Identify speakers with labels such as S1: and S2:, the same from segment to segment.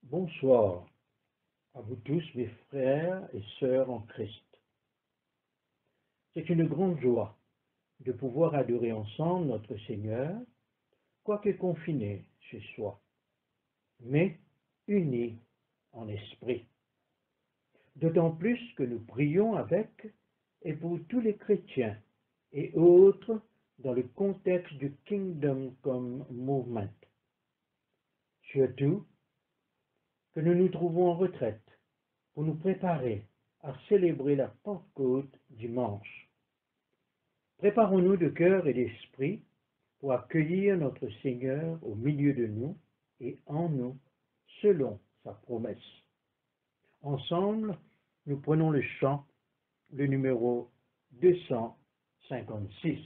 S1: Bonsoir à vous tous, mes frères et sœurs en Christ. C'est une grande joie de pouvoir adorer ensemble notre Seigneur, quoique confinés chez soi, mais unis en esprit. D'autant plus que nous prions avec et pour tous les chrétiens et autres dans le contexte du Kingdom Come Movement. Surtout que nous nous trouvons en retraite pour nous préparer à célébrer la Pentecôte dimanche. Préparons-nous de cœur et d'esprit pour accueillir notre Seigneur au milieu de nous et en nous, selon sa promesse. Ensemble, nous prenons le chant, le numéro 256.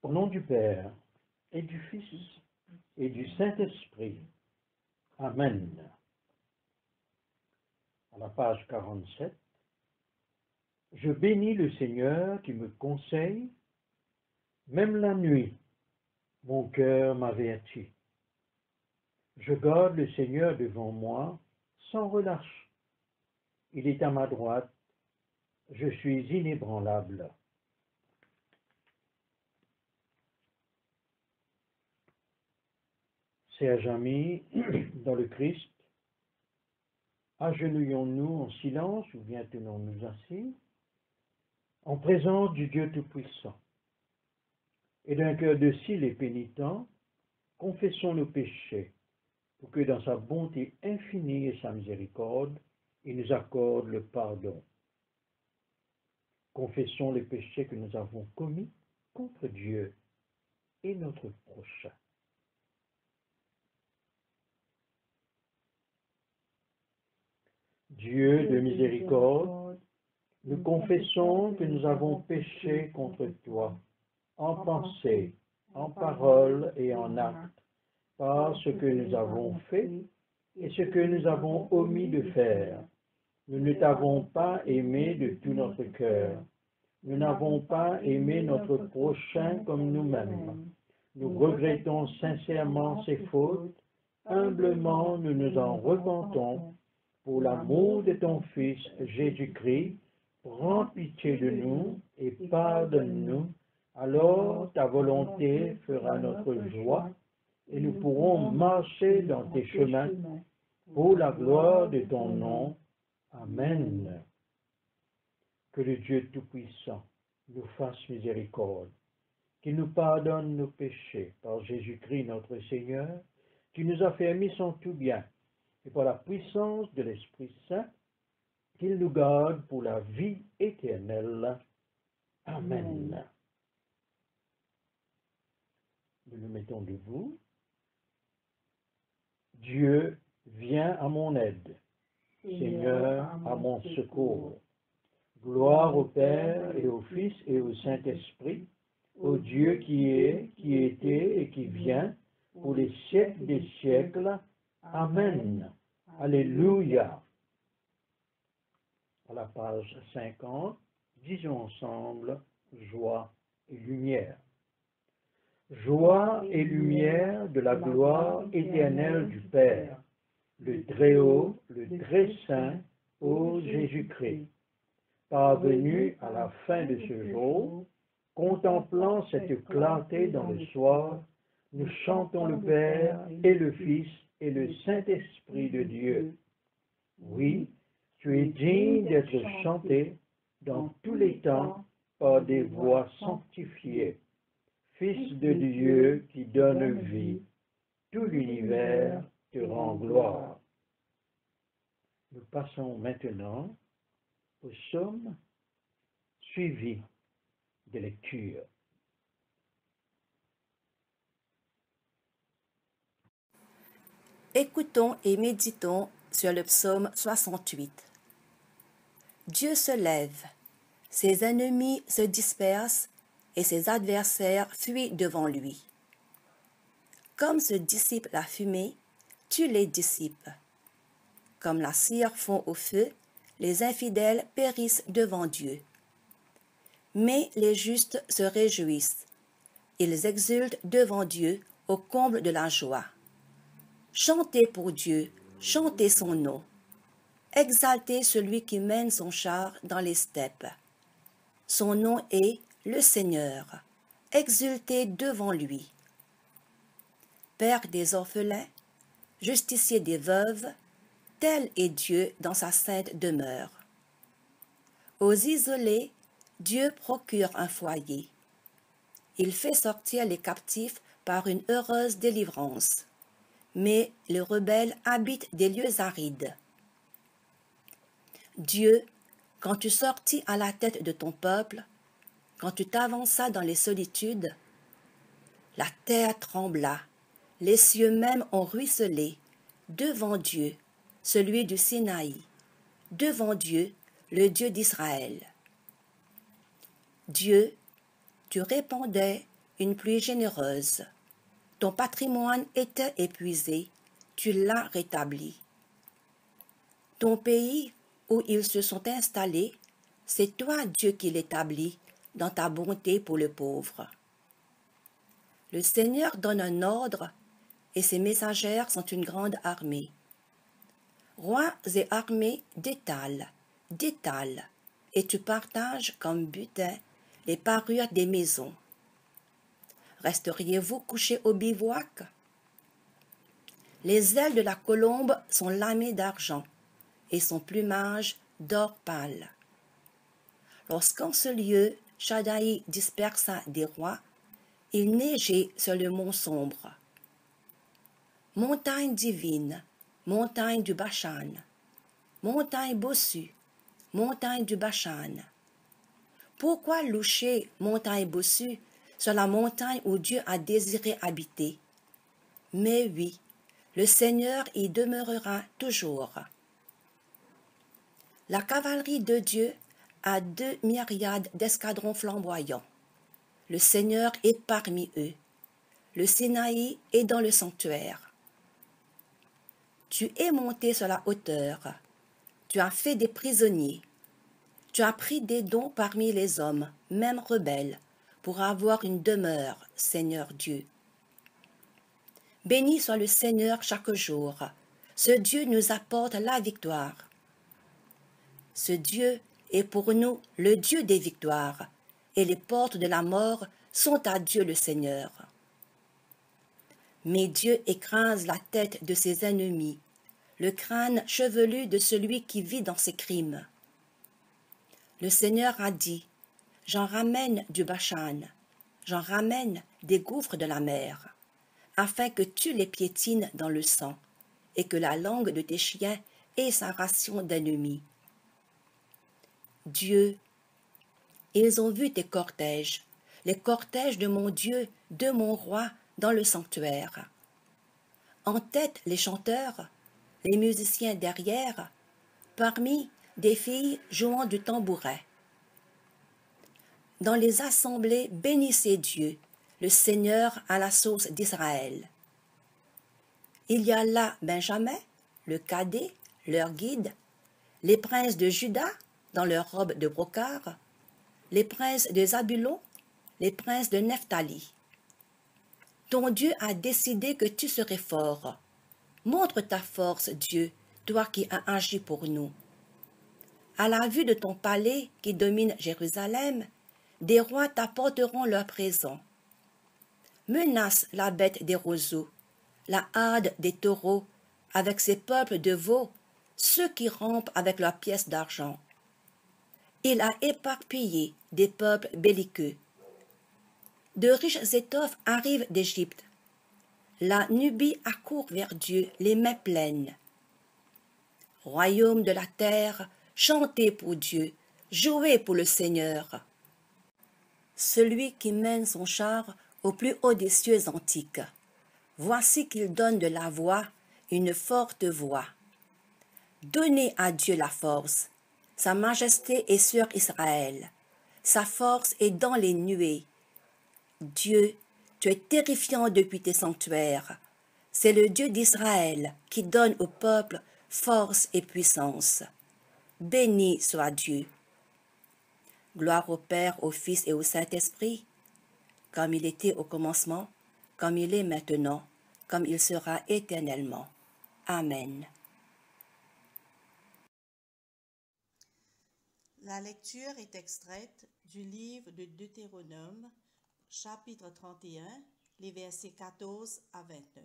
S1: Au nom du Père, et du Fils, et du Saint-Esprit. Amen. À la page 47, je bénis le Seigneur qui me conseille, même la nuit, mon cœur m'avertit. Je garde le Seigneur devant moi sans relâche. Il est à ma droite, je suis inébranlable. Chers amis, dans le Christ, agenouillons-nous en silence ou bien tenons-nous assis en présence du Dieu Tout-Puissant. Et d'un cœur docile et pénitent, confessons nos péchés pour que dans sa bonté infinie et sa miséricorde, il nous accorde le pardon. Confessons les péchés que nous avons commis contre Dieu et notre prochain. Dieu de miséricorde, nous confessons que nous avons péché contre toi, en pensée, en parole et en acte, par ce que nous avons fait et ce que nous avons omis de faire. Nous ne t'avons pas aimé de tout notre cœur. Nous n'avons pas aimé notre prochain comme nous-mêmes. Nous regrettons sincèrement ces fautes. Humblement, nous nous en repentons. Pour l'amour de ton Fils Jésus-Christ, prends pitié de nous et pardonne-nous. Alors ta volonté fera notre joie et nous pourrons marcher dans tes chemins pour la gloire de ton nom. Amen. Que le Dieu Tout-Puissant nous fasse miséricorde, qu'il nous pardonne nos péchés par Jésus-Christ notre Seigneur, qui nous a fait aimer son tout bien, et par la puissance de l'Esprit Saint, qu'il nous garde pour la vie éternelle. Amen. Nous nous mettons debout. Dieu, viens à mon aide. Seigneur, à mon secours. Gloire au Père et au Fils et au Saint-Esprit, au Dieu qui est, qui était et qui vient, pour les siècles des siècles. Amen. Alléluia. À la page 50, disons ensemble, joie et lumière. Joie et lumière de la gloire éternelle du Père, le Très-Haut, le Très-Saint, ô Jésus-Christ. Parvenu à la fin de ce jour, contemplant cette clarté dans le soir, nous chantons le Père et le Fils et le Saint-Esprit de Dieu. Oui, tu es digne d'être chanté dans tous les temps par des voix sanctifiées. Fils de Dieu qui donne vie, tout l'univers te rend gloire. Nous passons maintenant au psaume suivi de lecture.
S2: Écoutons et méditons sur le psaume 68. Dieu se lève, ses ennemis se dispersent et ses adversaires fuient devant lui. Comme se dissipe la fumée, tu les dissipes. Comme la cire fond au feu, les infidèles périssent devant Dieu. Mais les justes se réjouissent. Ils exultent devant Dieu au comble de la joie. Chantez pour Dieu, chantez son nom. Exaltez celui qui mène son char dans les steppes. Son nom est le Seigneur. Exultez devant lui. Père des orphelins, justicier des veuves, tel est Dieu dans sa sainte demeure. Aux isolés, Dieu procure un foyer. Il fait sortir les captifs par une heureuse délivrance. Mais les rebelles habitent des lieux arides. Dieu, quand tu sortis à la tête de ton peuple, quand tu t'avanças dans les solitudes, la terre trembla, les cieux même ont ruisselé, devant Dieu, celui du Sinaï, devant Dieu, le Dieu d'Israël. Dieu, tu répandais une pluie généreuse. Ton patrimoine était épuisé, tu l'as rétabli. Ton pays où ils se sont installés, c'est toi, Dieu, qui l'établis dans ta bonté pour le pauvre. Le Seigneur donne un ordre et ses messagères sont une grande armée. Rois et armées détalent, et tu partages comme butin les parures des maisons. Resteriez-vous couchés au bivouac? Les ailes de la colombe sont lamées d'argent et son plumage d'or pâle. Lorsqu'en ce lieu, Shaddai dispersa des rois, il neigeait sur le mont sombre. Montagne divine, montagne du Bashan, montagne bossue, montagne du Bashan. Pourquoi loucher, montagne bossue, sur la montagne où Dieu a désiré habiter? Mais oui, le Seigneur y demeurera toujours. La cavalerie de Dieu a 2 myriades d'escadrons flamboyants. Le Seigneur est parmi eux. Le Sinaï est dans le sanctuaire. Tu es monté sur la hauteur. Tu as fait des prisonniers. Tu as pris des dons parmi les hommes, même rebelles, pour avoir une demeure, Seigneur Dieu. Béni soit le Seigneur chaque jour. Ce Dieu nous apporte la victoire. Ce Dieu est pour nous le Dieu des victoires, et les portes de la mort sont à Dieu le Seigneur. Mais Dieu écrase la tête de ses ennemis, le crâne chevelu de celui qui vit dans ses crimes. Le Seigneur a dit, « J'en ramène du Bashan, j'en ramène des gouffres de la mer, afin que tu les piétines dans le sang, et que la langue de tes chiens ait sa ration d'ennemis. » Dieu, ils ont vu tes cortèges, les cortèges de mon Dieu, de mon roi, dans le sanctuaire. En tête les chanteurs, les musiciens derrière, parmi des filles jouant du tambourin. Dans les assemblées, bénissez Dieu, le Seigneur à la source d'Israël. Il y a là Benjamin, le cadet, leur guide, les princes de Juda dans leurs robes de brocart, les princes de Zabulon, les princes de Nephtali. Ton Dieu a décidé que tu serais fort. Montre ta force, Dieu, toi qui as agi pour nous. À la vue de ton palais qui domine Jérusalem, des rois t'apporteront leurs présents. Menace la bête des roseaux, la horde des taureaux, avec ses peuples de veaux, ceux qui rampent avec leurs pièces d'argent. Il a éparpillé des peuples belliqueux. De riches étoffes arrivent d'Égypte. La Nubie accourt vers Dieu, les mains pleines. Royaume de la terre, chantez pour Dieu, jouez pour le Seigneur. Celui qui mène son char au plus haut des cieux antiques. Voici qu'il donne de la voix, une forte voix. Donnez à Dieu la force. Sa majesté est sur Israël. Sa force est dans les nuées. Dieu, tu es terrifiant depuis tes sanctuaires. C'est le Dieu d'Israël qui donne au peuple force et puissance. Béni soit Dieu. Gloire au Père, au Fils et au Saint-Esprit, comme il était au commencement, comme il est maintenant, comme il sera éternellement. Amen.
S3: La lecture est extraite du livre de Deutéronome, chapitre 31, les versets 14 à 29.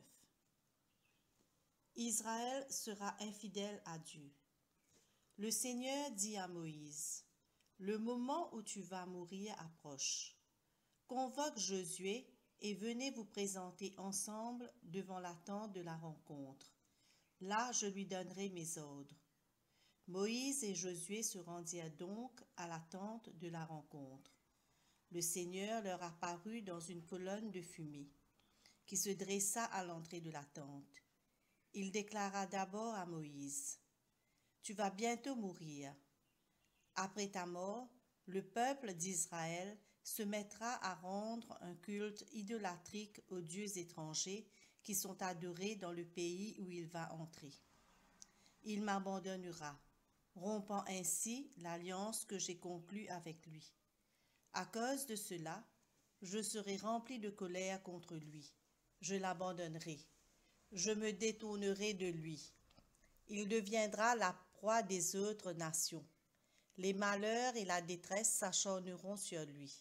S3: Israël sera infidèle à Dieu. Le Seigneur dit à Moïse, « Le moment où tu vas mourir approche. Convoque Josué et venez vous présenter ensemble devant la tente de la rencontre. Là, je lui donnerai mes ordres. » Moïse et Josué se rendirent donc à la tente de la rencontre. Le Seigneur leur apparut dans une colonne de fumée, qui se dressa à l'entrée de la tente. Il déclara d'abord à Moïse, « Tu vas bientôt mourir. Après ta mort, le peuple d'Israël se mettra à rendre un culte idolâtrique aux dieux étrangers qui sont adorés dans le pays où il va entrer. Il m'abandonnera, rompant ainsi l'alliance que j'ai conclue avec lui. À cause de cela, je serai rempli de colère contre lui. Je l'abandonnerai. Je me détournerai de lui. Il deviendra la proie des autres nations. Les malheurs et la détresse s'acharneront sur lui.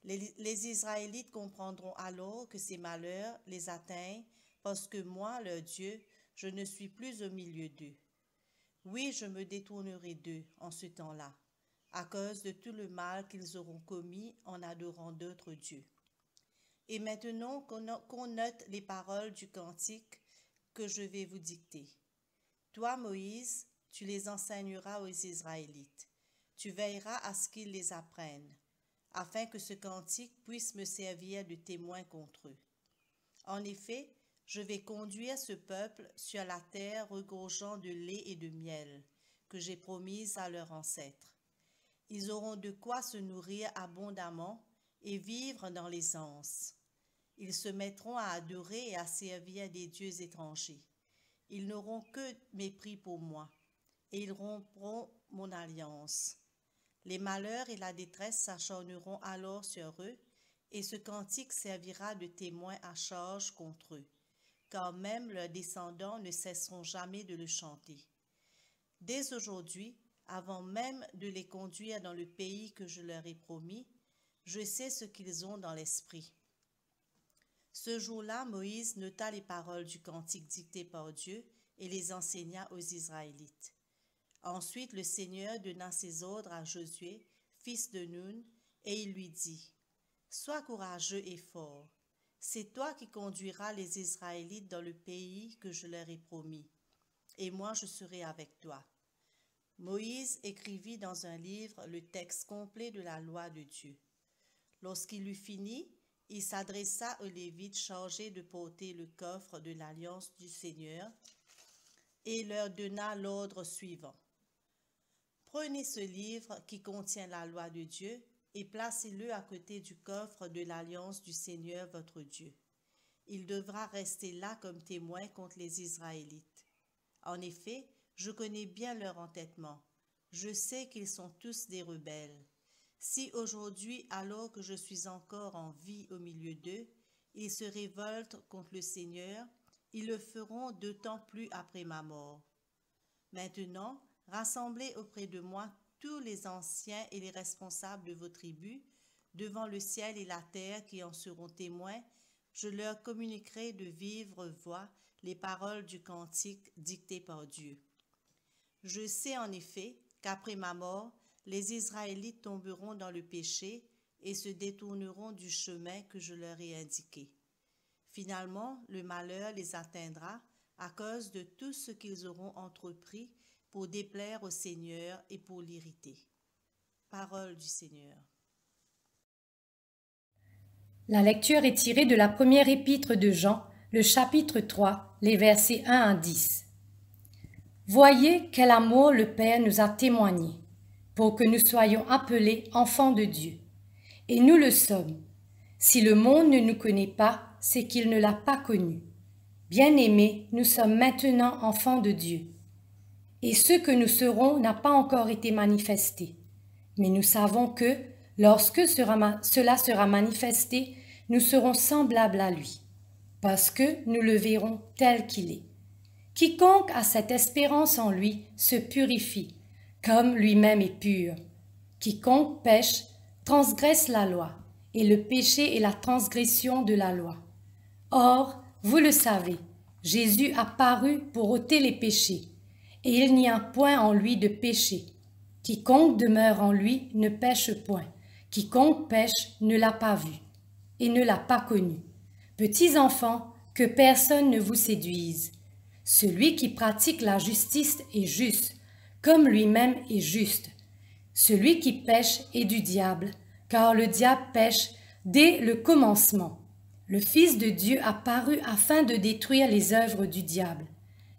S3: Les Israélites comprendront alors que ces malheurs les atteignent parce que moi, leur Dieu, je ne suis plus au milieu d'eux. Oui, je me détournerai d'eux en ce temps-là, à cause de tout le mal qu'ils auront commis en adorant d'autres dieux. Et maintenant qu'on note les paroles du cantique que je vais vous dicter. Toi, Moïse, tu les enseigneras aux Israélites. Tu veilleras à ce qu'ils les apprennent, afin que ce cantique puisse me servir de témoin contre eux. En effet, je vais conduire ce peuple sur la terre regorgeant de lait et de miel, que j'ai promise à leurs ancêtres. Ils auront de quoi se nourrir abondamment et vivre dans l'aisance. Ils se mettront à adorer et à servir des dieux étrangers. Ils n'auront que mépris pour moi, et ils rompront mon alliance. Les malheurs et la détresse s'acharneront alors sur eux, et ce cantique servira de témoin à charge contre eux, car même leurs descendants ne cesseront jamais de le chanter. Dès aujourd'hui, avant même de les conduire dans le pays que je leur ai promis, je sais ce qu'ils ont dans l'esprit. Ce jour-là, Moïse nota les paroles du cantique dicté par Dieu et les enseigna aux Israélites. Ensuite le Seigneur donna ses ordres à Josué, fils de Nun, et il lui dit, « Sois courageux et fort. C'est toi qui conduiras les Israélites dans le pays que je leur ai promis, et moi je serai avec toi. » Moïse écrivit dans un livre le texte complet de la loi de Dieu. Lorsqu'il eut fini, il s'adressa aux Lévites chargés de porter le coffre de l'alliance du Seigneur et leur donna l'ordre suivant. Prenez ce livre qui contient la loi de Dieu et placez-le à côté du coffre de l'alliance du Seigneur votre Dieu. Il devra rester là comme témoin contre les Israélites. En effet, je connais bien leur entêtement. Je sais qu'ils sont tous des rebelles. Si aujourd'hui, alors que je suis encore en vie au milieu d'eux, ils se révoltent contre le Seigneur, ils le feront d'autant plus après ma mort. Maintenant, rassemblez auprès de moi tous les anciens et les responsables de vos tribus, devant le ciel et la terre qui en seront témoins, je leur communiquerai de vive voix les paroles du cantique dicté par Dieu. Je sais en effet qu'après ma mort, les Israélites tomberont dans le péché et se détourneront du chemin que je leur ai indiqué. Finalement, le malheur les atteindra à cause de tout ce qu'ils auront entrepris pour déplaire au Seigneur et pour l'irriter. Parole du Seigneur.
S4: La lecture est tirée de la première épître de Jean, le chapitre 3, les versets 1 à 10. Voyez quel amour le Père nous a témoigné, pour que nous soyons appelés enfants de Dieu. Et nous le sommes. Si le monde ne nous connaît pas, c'est qu'il ne l'a pas connu. Bien-aimés, nous sommes maintenant enfants de Dieu. Et ce que nous serons n'a pas encore été manifesté. Mais nous savons que, lorsque cela sera manifesté, nous serons semblables à lui, parce que nous le verrons tel qu'il est. Quiconque a cette espérance en lui se purifie, comme lui-même est pur. Quiconque pêche transgresse la loi, et le péché est la transgression de la loi. Or, vous le savez, Jésus a paru pour ôter les péchés, et il n'y a point en lui de péché. Quiconque demeure en lui ne pêche point. Quiconque pêche ne l'a pas vu et ne l'a pas connu. Petits enfants, que personne ne vous séduise. Celui qui pratique la justice est juste, comme lui-même est juste. Celui qui pêche est du diable, car le diable pêche dès le commencement. Le Fils de Dieu a paru afin de détruire les œuvres du diable.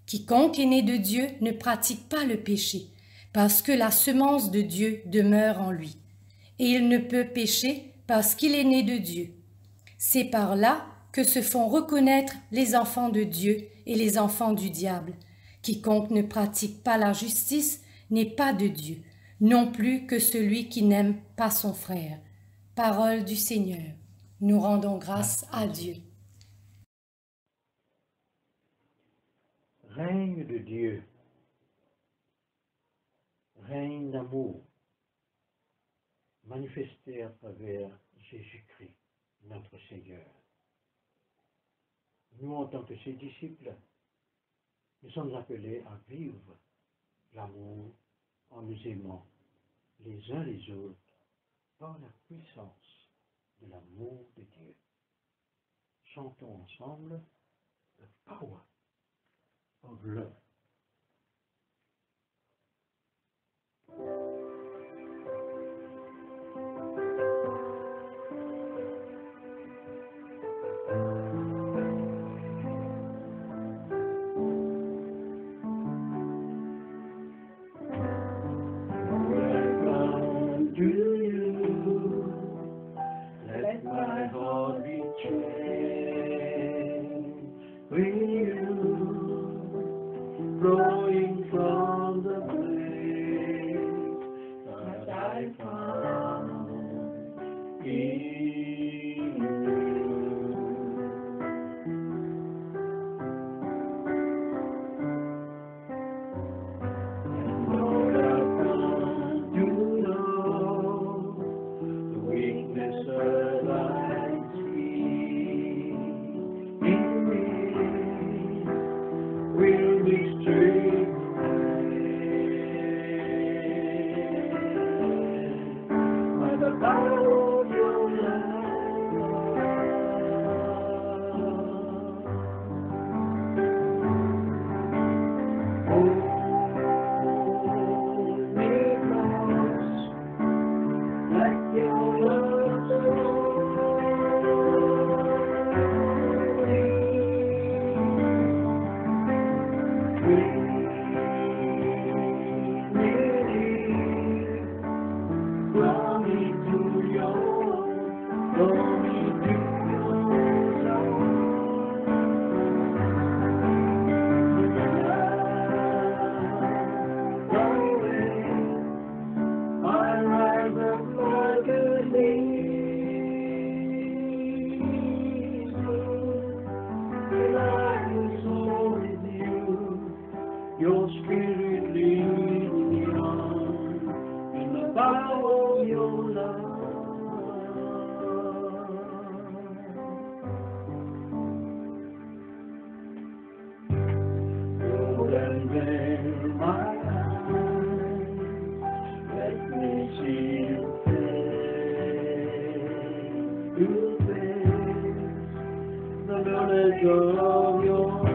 S4: Quiconque est né de Dieu ne pratique pas le péché, parce que la semence de Dieu demeure en lui. Et il ne peut pécher parce qu'il est né de Dieu. C'est par là que se font reconnaître les enfants de Dieu et les enfants du diable. Quiconque ne pratique pas la justice n'est pas de Dieu, non plus que celui qui n'aime pas son frère. Parole du Seigneur. Nous rendons grâce à Dieu.
S1: Règne de Dieu, règne d'amour, manifesté à travers Jésus-Christ, notre Seigneur. Nous, en tant que ses disciples, nous sommes appelés à vivre l'amour en nous aimant les uns les autres par la puissance de l'amour de Dieu. Chantons ensemble The Power of Love. Welcome to you. Let my heart be changed with you. me straight. By the power of your love. Your spirit leads me on in the power of your love. Lord, and veil my eyes, let me see your face, your face, the knowledge of your love.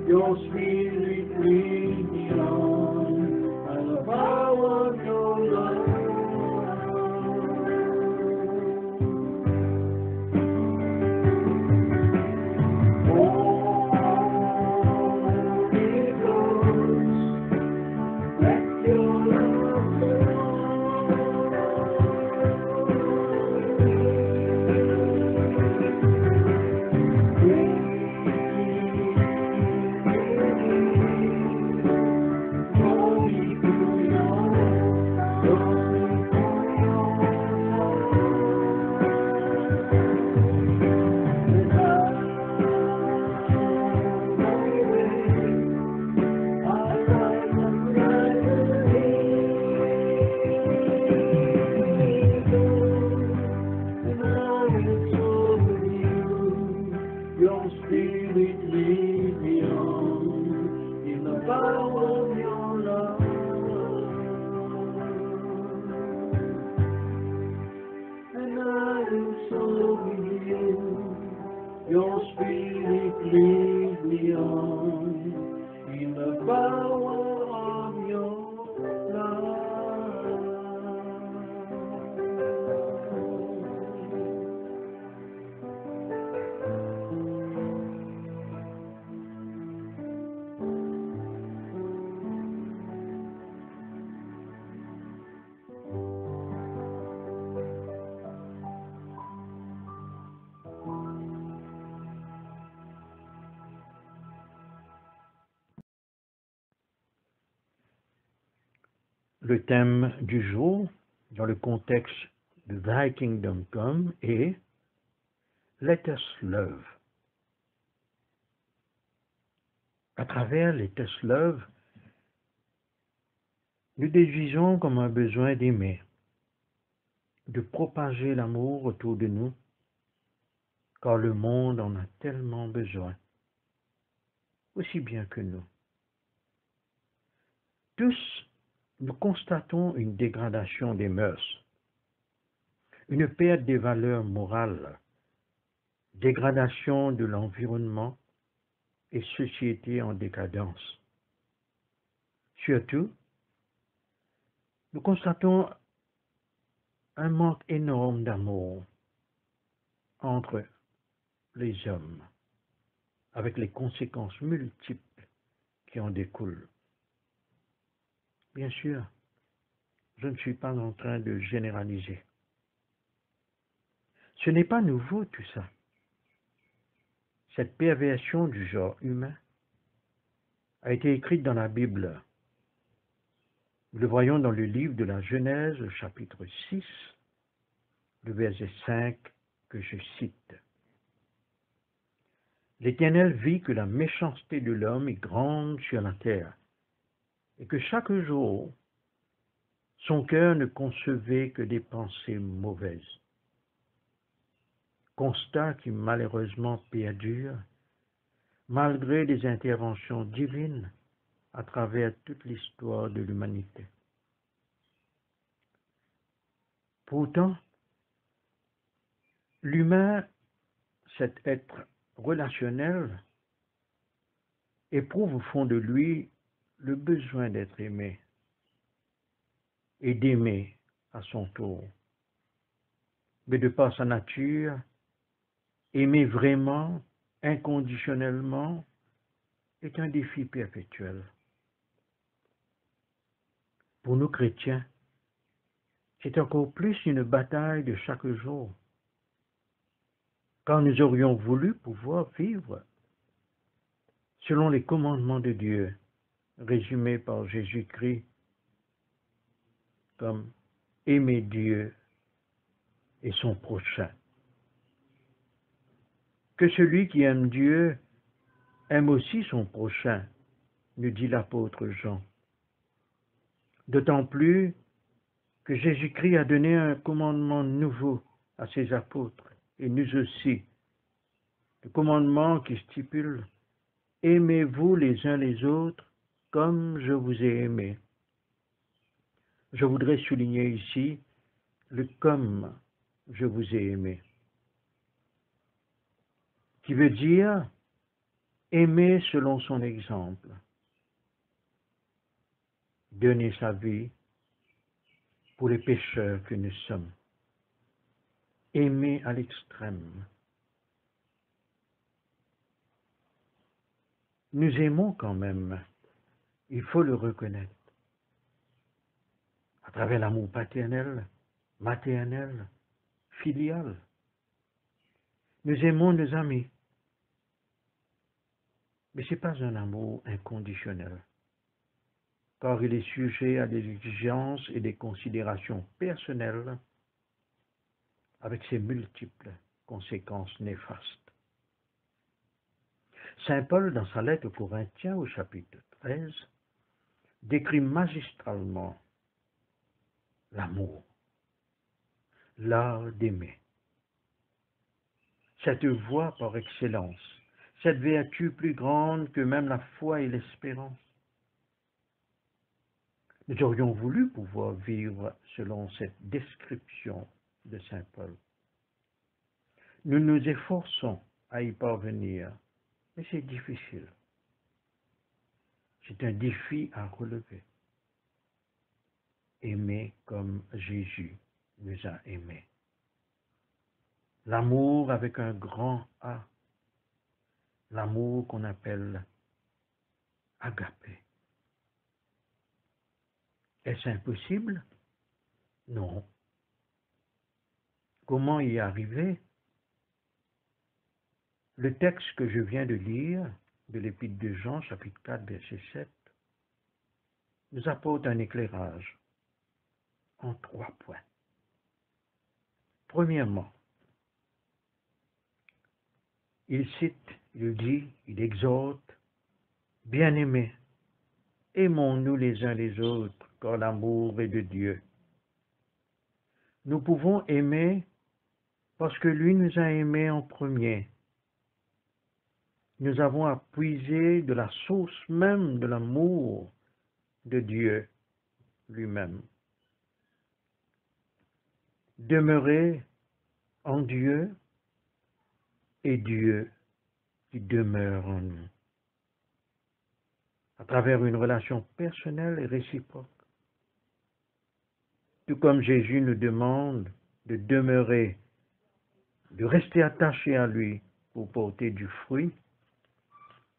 S1: Your spirit lead me on by the power of your love. Holy Ghost, let your love Your spirit lead me on in the power of your love. And I will so with you. Your spirit lead me on in the power of your love. Le thème du jour, dans le contexte de Thy Kingdom Come, est Let us love. À travers Let us love, nous déduisons comme un besoin d'aimer, de propager l'amour autour de nous, car le monde en a tellement besoin, aussi bien que nous. Tous, nous constatons une dégradation des mœurs, une perte des valeurs morales, dégradation de l'environnement et société en décadence. Surtout, nous constatons un manque énorme d'amour entre les hommes, avec les conséquences multiples qui en découlent. Bien sûr, je ne suis pas en train de généraliser. Ce n'est pas nouveau tout ça. Cette perversion du genre humain a été écrite dans la Bible. Nous le voyons dans le livre de la Genèse, chapitre 6, le verset 5, que je cite. L'Éternel vit que la méchanceté de l'homme est grande sur la terre, et que chaque jour, son cœur ne concevait que des pensées mauvaises. Constat qui malheureusement perdure, malgré les interventions divines à travers toute l'histoire de l'humanité. Pourtant, l'humain, cet être relationnel, éprouve au fond de lui le besoin d'être aimé et d'aimer à son tour. Mais de par sa nature, aimer vraiment, inconditionnellement, est un défi perpétuel. Pour nous chrétiens, c'est encore plus une bataille de chaque jour, car nous aurions voulu pouvoir vivre selon les commandements de Dieu, résumés par Jésus-Christ comme aimer Dieu et son prochain. Que celui qui aime Dieu aime aussi son prochain, nous dit l'apôtre Jean. D'autant plus que Jésus-Christ a donné un commandement nouveau à ses apôtres, et nous aussi. Le commandement qui stipule « Aimez-vous les uns les autres comme je vous ai aimé ». Je voudrais souligner ici le « comme je vous ai aimé », qui veut dire aimer selon son exemple, donner sa vie pour les pécheurs que nous sommes, aimer à l'extrême. Nous aimons quand même, il faut le reconnaître, à travers l'amour paternel, maternel, filial. Nous aimons nos amis, mais ce n'est pas un amour inconditionnel, car il est sujet à des exigences et des considérations personnelles avec ses multiples conséquences néfastes. Saint Paul, dans sa lettre aux Corinthiens, au chapitre 13, décrit magistralement l'amour, l'art d'aimer. Cette voie par excellence, cette vertu plus grande que même la foi et l'espérance. Nous aurions voulu pouvoir vivre selon cette description de Saint Paul. Nous nous efforçons à y parvenir, mais c'est difficile. C'est un défi à relever. Aimer comme Jésus nous a aimés. L'amour avec un grand A. L'amour qu'on appelle agapé. Est-ce impossible? Non. Comment y arriver? Le texte que je viens de lire, de l'Épître de Jean, chapitre 4, verset 7, nous apporte un éclairage en 3 points. Premièrement, il cite, il dit, il exhorte, bien-aimés, aimons-nous les uns les autres, car l'amour est de Dieu. Nous pouvons aimer parce que lui nous a aimés en premier. Nous avons à puiser de la source même de l'amour de Dieu lui-même. Demeurer en Dieu et Dieu qui demeure en nous, à travers une relation personnelle et réciproque. Tout comme Jésus nous demande de demeurer, de rester attaché à lui pour porter du fruit,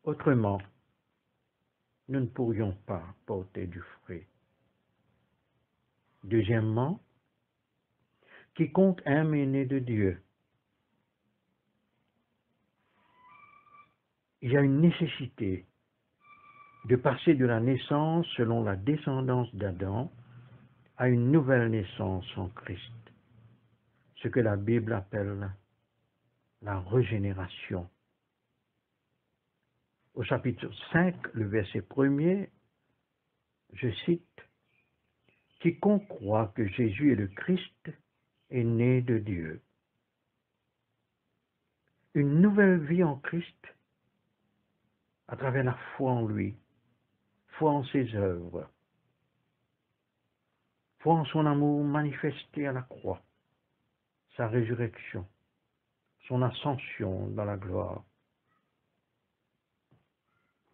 S1: autrement, nous ne pourrions pas porter du fruit. Deuxièmement, quiconque aime est né de Dieu. Il y a une nécessité de passer de la naissance selon la descendance d'Adam à une nouvelle naissance en Christ, ce que la Bible appelle la régénération. Au chapitre 5, le verset 1er, je cite, « Quiconque croit que Jésus est le Christ est né de Dieu. » Une nouvelle vie en Christ à travers la foi en lui, foi en ses œuvres, foi en son amour manifesté à la croix, sa résurrection, son ascension dans la gloire.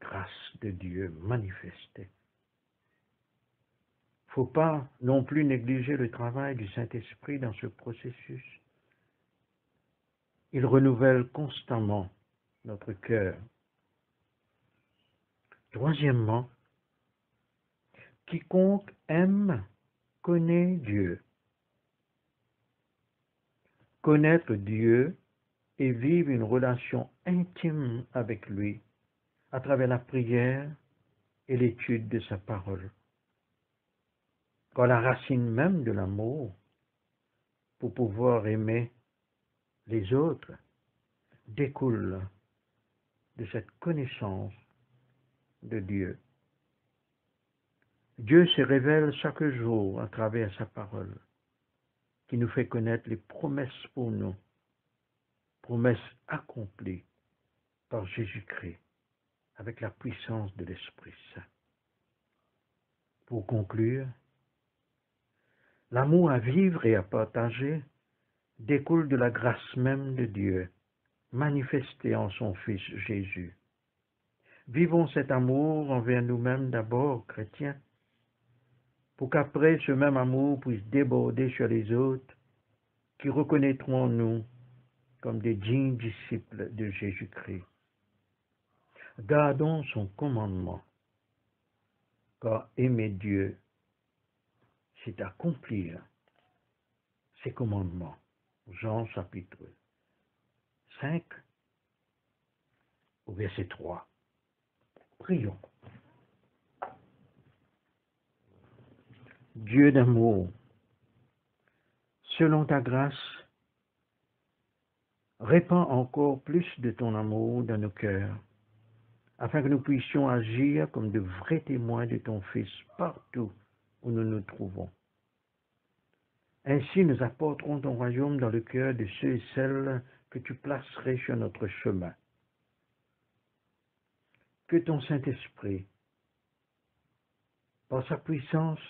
S1: Grâce de Dieu manifestée. Il ne faut pas non plus négliger le travail du Saint-Esprit dans ce processus. Il renouvelle constamment notre cœur. Troisièmement, quiconque aime connaît Dieu. Connaître Dieu et vivre une relation intime avec lui à travers la prière et l'étude de sa parole. Car la racine même de l'amour, pour pouvoir aimer les autres, découle de cette connaissance de Dieu. Dieu se révèle chaque jour à travers sa parole, qui nous fait connaître les promesses pour nous, promesses accomplies par Jésus-Christ, avec la puissance de l'Esprit Saint. Pour conclure, l'amour à vivre et à partager découle de la grâce même de Dieu, manifestée en son Fils Jésus. Vivons cet amour envers nous-mêmes d'abord, chrétiens, pour qu'après ce même amour puisse déborder sur les autres qui reconnaîtront en nous comme des dignes disciples de Jésus-Christ. Gardons son commandement, car aimer Dieu, c'est accomplir ses commandements. Jean chapitre 5, au verset 3. Prions. Dieu d'amour, selon ta grâce, répands encore plus de ton amour dans nos cœurs, afin que nous puissions agir comme de vrais témoins de ton Fils partout où nous nous trouvons. Ainsi, nous apporterons ton royaume dans le cœur de ceux et celles que tu placerais sur notre chemin. Que ton Saint-Esprit, par sa puissance,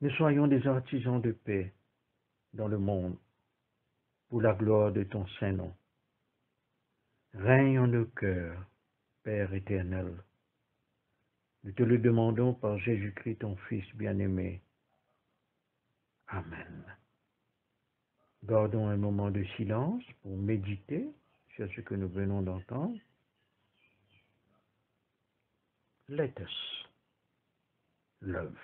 S1: nous soyons des artisans de paix dans le monde, pour la gloire de ton Saint-Nom. Règne en nos cœurs, Père éternel. Nous te le demandons par Jésus-Christ, ton Fils bien-aimé. Amen. Gardons un moment de silence pour méditer sur ce que nous venons d'entendre. Let us love.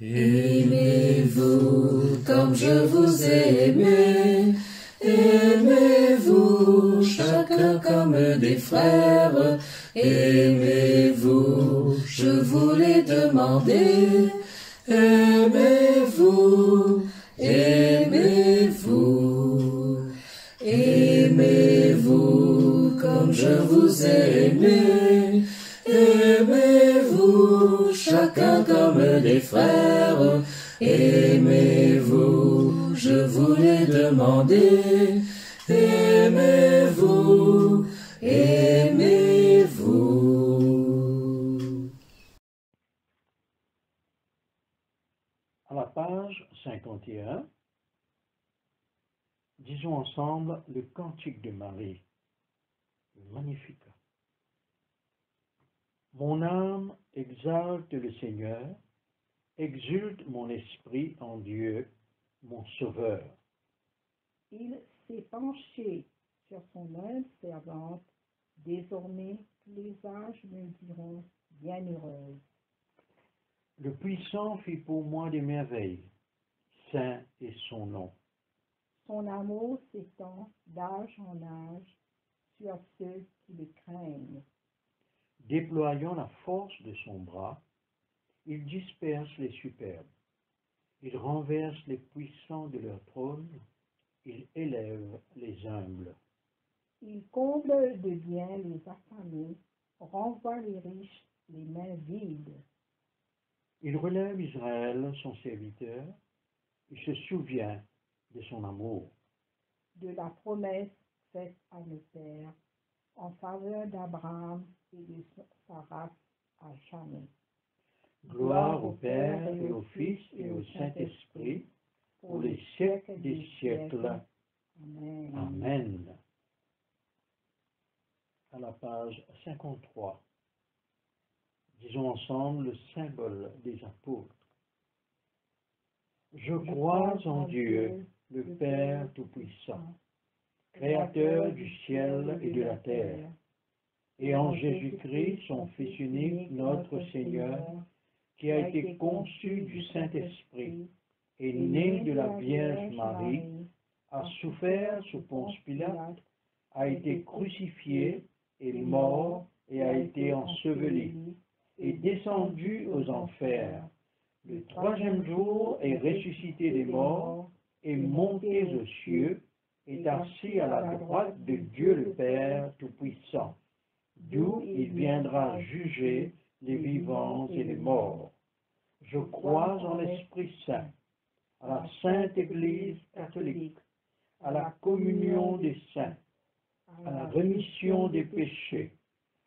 S5: Aimez-vous comme je vous ai aimé, aimez-vous chacun comme des frères, aimez-vous, je vous l'ai demandé, aimez-vous, aimez-vous, aimez-vous. Aimez-vous comme je vous ai aimé. Aimez-vous chacun comme des frères. Aimez-vous, je vous l'ai demandé. Aimez-vous, aimez-vous.
S1: À la page 51, disons ensemble le cantique de Marie, le Magnificat. Mon âme exalte le Seigneur, exulte mon esprit en Dieu, mon Sauveur.
S6: Il s'est penché sur son humble servante. Désormais, tous les âges me diront bienheureuse.
S1: Le Puissant fit pour moi des merveilles, saint est son nom.
S6: Son amour s'étend d'âge en âge sur ceux qui le craignent.
S1: Déployant la force de son bras, il disperse les superbes, il renverse les puissants de leur trône, il élève les humbles.
S6: Il comble de bien les affamés, renvoie les riches les mains vides.
S1: Il relève Israël, son serviteur, il se souvient de son amour.
S6: De la promesse faite à nos pères, en faveur d'Abraham et de sa race à jamais.
S1: Gloire au Père et au Fils et au Saint-Esprit, pour les siècles des siècles.
S6: Amen.
S1: Amen. À la page 53, disons ensemble le symbole des apôtres. Je crois en Dieu, le Père Tout-Puissant, Créateur du ciel et de la terre, et en Jésus-Christ, son Fils unique, notre Seigneur, qui a été conçu du Saint-Esprit, est né de la Vierge Marie, a souffert sous Ponce Pilate, a été crucifié, est mort et a été enseveli, est descendu aux enfers. Le troisième jour est ressuscité des morts, est monté aux cieux, est assis à la droite de Dieu le Père Tout-Puissant, d'où il viendra juger les vivants et les morts. Je crois en l'Esprit Saint, à la Sainte Église catholique, à la communion des saints, à la rémission des péchés,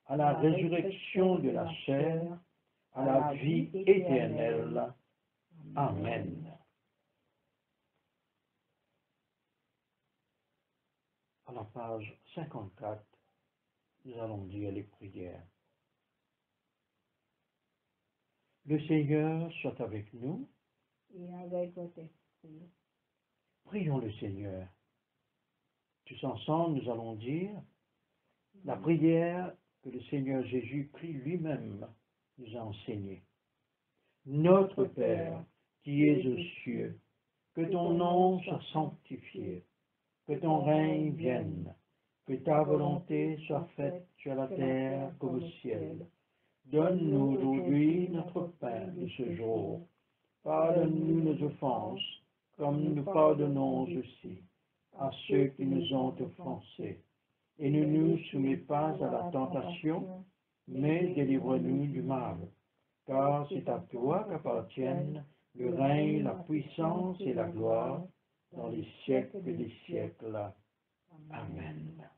S1: à la résurrection de la chair, à la vie éternelle. Amen. À la page 54, nous allons dire les prières. Le Seigneur soit avec nous.
S6: Et avec votre esprit.
S1: Prions le Seigneur. Tous ensemble, nous allons dire la prière que le Seigneur Jésus-Christ lui-même nous a enseignée. Notre Père, qui es aux cieux, que ton nom soit sanctifié, que ton règne vienne, que ta volonté soit faite sur la terre comme au ciel. Donne-nous aujourd'hui notre pain de ce jour. Pardonne-nous nos offenses, comme nous pardonnons aussi à ceux qui nous ont offensés. Et ne nous soumets pas à la tentation, mais délivre-nous du mal. Car c'est à toi qu'appartiennent le règne, la puissance et la gloire dans les siècles des siècles. Amen.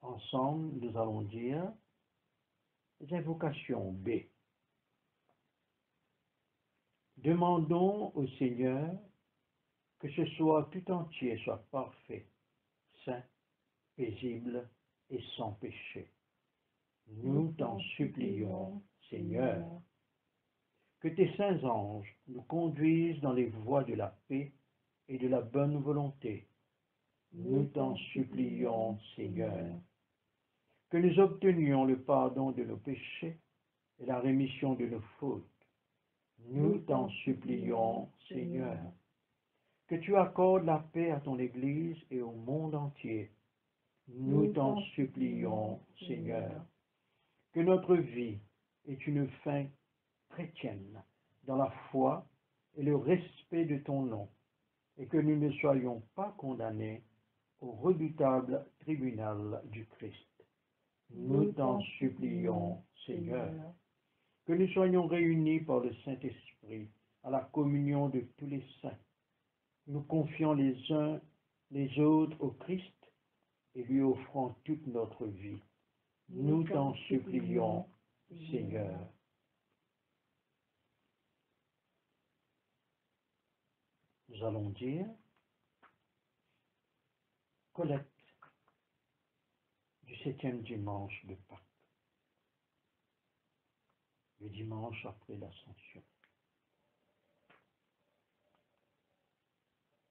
S1: Ensemble, nous allons dire les invocations B. Demandons au Seigneur que ce soit tout entier soit parfait, saint, paisible et sans péché. Nous t'en supplions, Seigneur. Que tes saints anges nous conduisent dans les voies de la paix et de la bonne volonté. Nous t'en supplions, Seigneur. Que nous obtenions le pardon de nos péchés et la rémission de nos fautes. Nous t'en supplions, Seigneur. Que tu accordes la paix à ton Église et au monde entier. Nous t'en supplions, Seigneur. Que notre vie ait une fin chrétienne dans la foi et le respect de ton nom, et que nous ne soyons pas condamnés au redoutable tribunal du Christ. Nous t'en supplions, Seigneur, que nous soyons réunis par le Saint-Esprit à la communion de tous les saints, nous confiant les uns les autres au Christ et lui offrant toute notre vie. Nous t'en supplions, Seigneur. Nous allons dire collecte du 7e dimanche de Pâques, le dimanche après l'Ascension.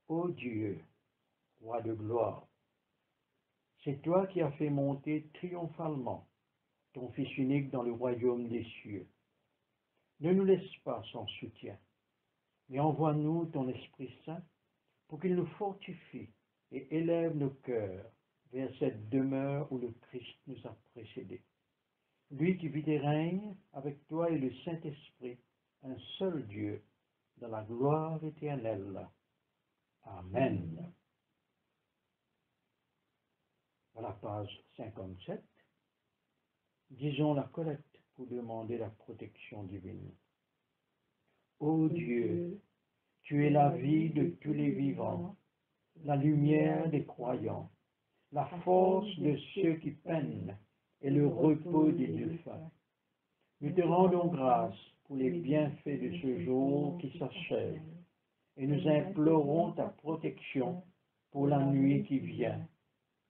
S1: Ô Dieu, roi de gloire, c'est toi qui as fait monter triomphalement ton Fils unique dans le royaume des cieux. Ne nous laisse pas sans soutien, mais envoie-nous ton Esprit Saint pour qu'il nous fortifie et élève nos cœurs vers cette demeure où le Christ nous a précédés. Lui qui vit et règne avec toi et le Saint-Esprit, un seul Dieu, dans la gloire éternelle. Amen. À la page 57, disons la collecte pour demander la protection divine. Ô Dieu, tu es la vie de tous les vivants, la lumière des croyants, la force de ceux qui peinent et le repos des défunts. Nous te rendons grâce pour les bienfaits de ce jour qui s'achève et nous implorons ta protection pour la nuit qui vient.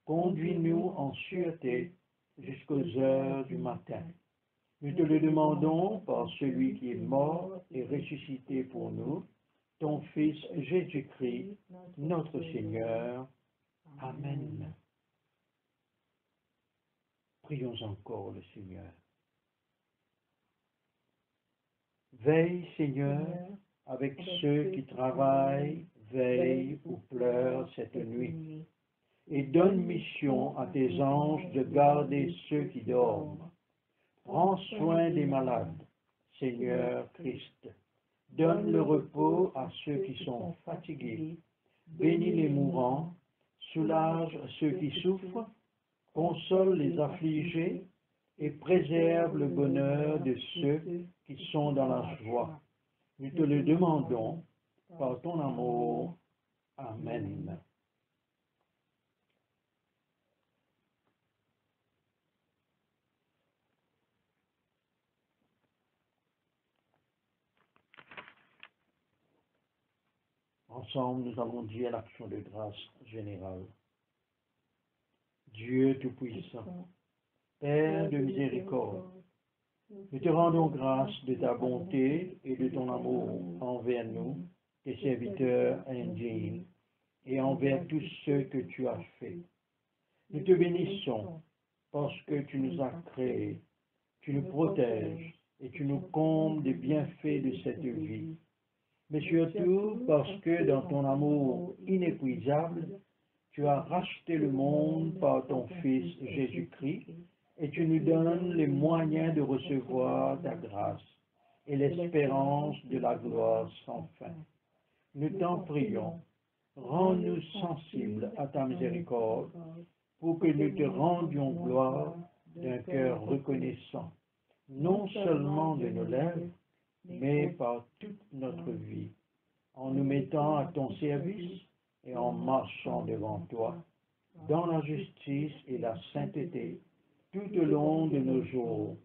S1: Conduis-nous en sûreté jusqu'aux heures du matin. Nous te le demandons par celui qui est mort et ressuscité pour nous, ton Fils Jésus-Christ, notre Seigneur. Amen. Prions encore le Seigneur. Veille, Seigneur, avec ceux qui travaillent, veillent ou pleurent cette nuit, et donne mission à tes anges de garder ceux qui dorment. Prends soin des malades, Seigneur Christ. Donne le repos à ceux qui sont fatigués. Bénis les mourants, soulage ceux qui souffrent, console les affligés et préserve le bonheur de ceux qui sont dans la joie. Nous te le demandons par ton amour. Amen. Ensemble, nous allons dire l'action de grâce générale. Dieu Tout-Puissant, Père de miséricorde, nous te rendons grâce de ta bonté et de ton amour envers nous, tes serviteurs indignes, et envers tous ceux que tu as faits. Nous te bénissons parce que tu nous as créés, tu nous protèges et tu nous combles des bienfaits de cette vie. Mais surtout parce que dans ton amour inépuisable, tu as racheté le monde par ton Fils Jésus-Christ et tu nous donnes les moyens de recevoir ta grâce et l'espérance de la gloire sans fin. Nous t'en prions, rends-nous sensibles à ta miséricorde pour que nous te rendions gloire d'un cœur reconnaissant, non seulement de nos lèvres, mais par toute notre vie, en nous mettant à ton service et en marchant devant toi, dans la justice et la sainteté, tout au long de nos jours.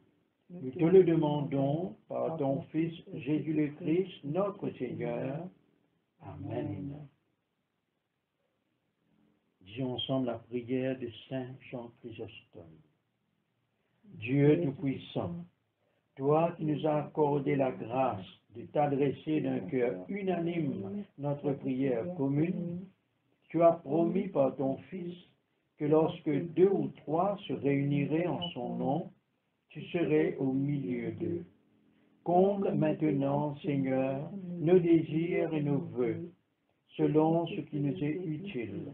S1: Nous te le demandons par ton Fils Jésus le Christ, notre Seigneur. Amen. Disons ensemble la prière de Saint Jean Chrysostome. Dieu Tout-Puissant, toi qui nous as accordé la grâce de t'adresser d'un cœur unanime notre prière commune, tu as promis par ton Fils que lorsque 2 ou 3 se réuniraient en son nom, tu serais au milieu d'eux. Comble maintenant, Seigneur, nos désirs et nos vœux, selon ce qui nous est utile.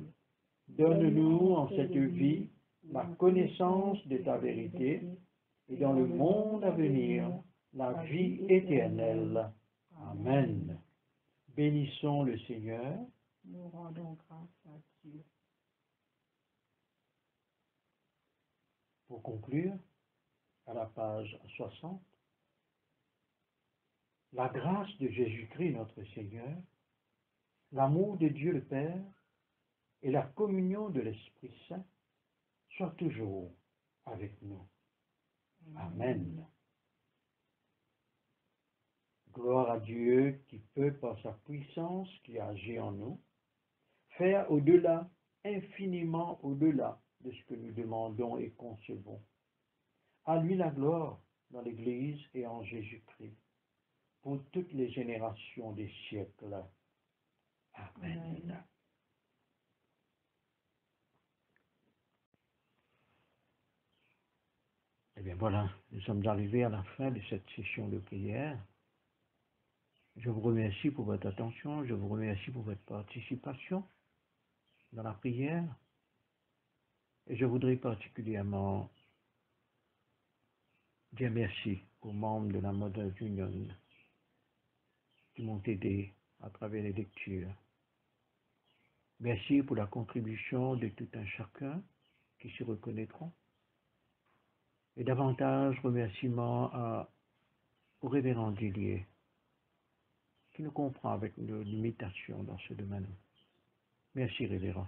S1: Donne-nous en cette vie la connaissance de ta vérité, et dans le monde à venir, la vie éternelle. Amen. Bénissons le Seigneur.
S6: nous rendons grâce à Dieu.
S1: Pour conclure, à la page 60, la grâce de Jésus-Christ notre Seigneur, l'amour de Dieu le Père et la communion de l'Esprit Saint soient toujours avec nous. Amen. Gloire à Dieu qui peut, par sa puissance qui agit en nous, faire au-delà, infiniment au-delà de ce que nous demandons et concevons. À lui la gloire dans l'Église et en Jésus-Christ, pour toutes les générations des siècles. Amen. Eh bien voilà, nous sommes arrivés à la fin de cette session de prière. Je vous remercie pour votre attention, je vous remercie pour votre participation dans la prière. Et je voudrais particulièrement dire merci aux membres de la Mothers Union qui m'ont aidé à travers les lectures. Merci pour la contribution de tout un chacun qui s'y reconnaîtront. Et davantage remerciements au révérend Dillier, qui nous comprend avec nos limitations dans ce domaine. Merci révérend.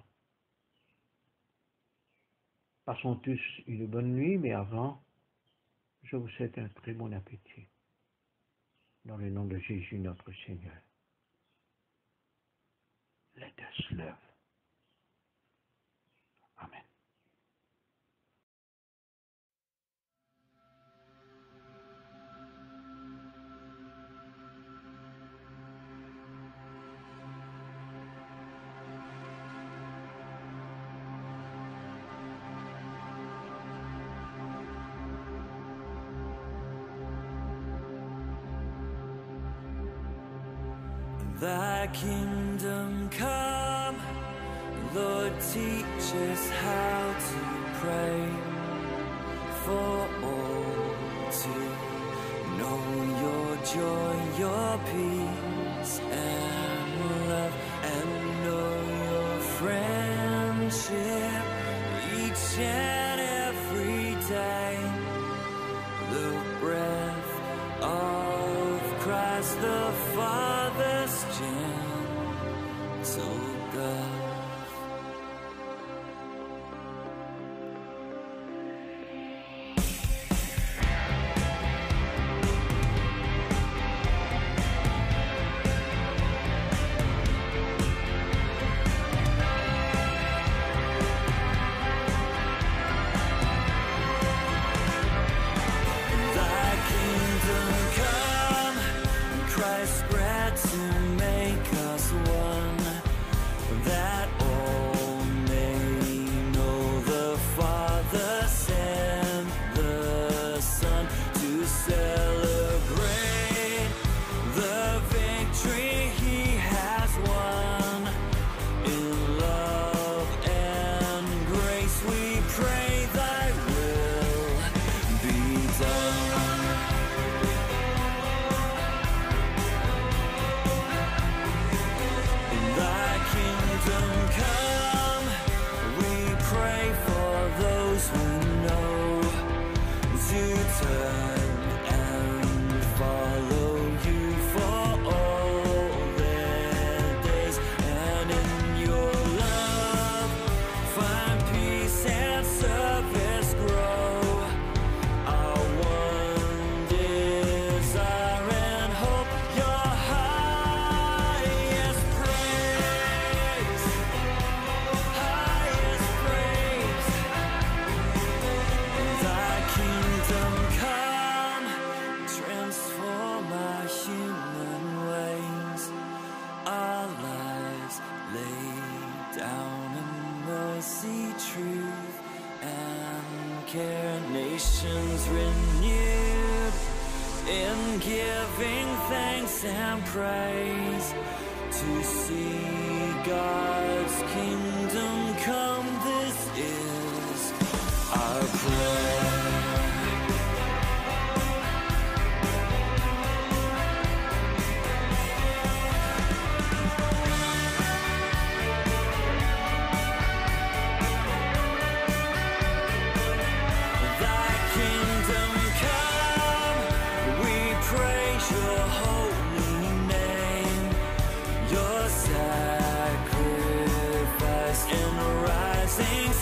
S1: Passons tous une bonne nuit, mais avant, je vous souhaite un très bon appétit. Dans le nom de Jésus notre Seigneur. Let us love. Amen.
S5: Thy kingdom come, Lord, teach us how to pray, for all to know your joy, your peace and love, and know your friendship each and every day. The breath of Christ the Father's gentle breath. Nations renewed in giving thanks and praise to see God's kingdom come. This is our prayer.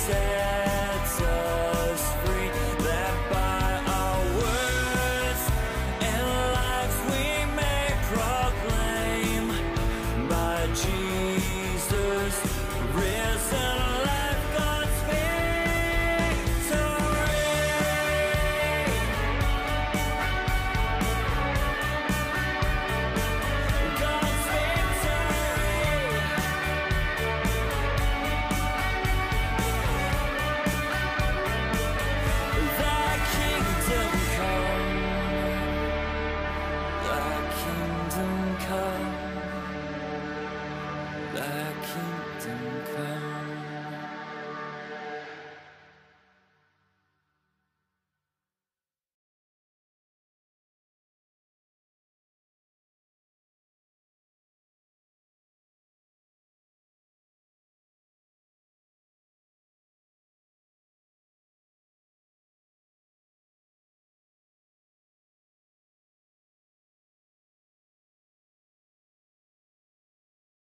S5: ciel.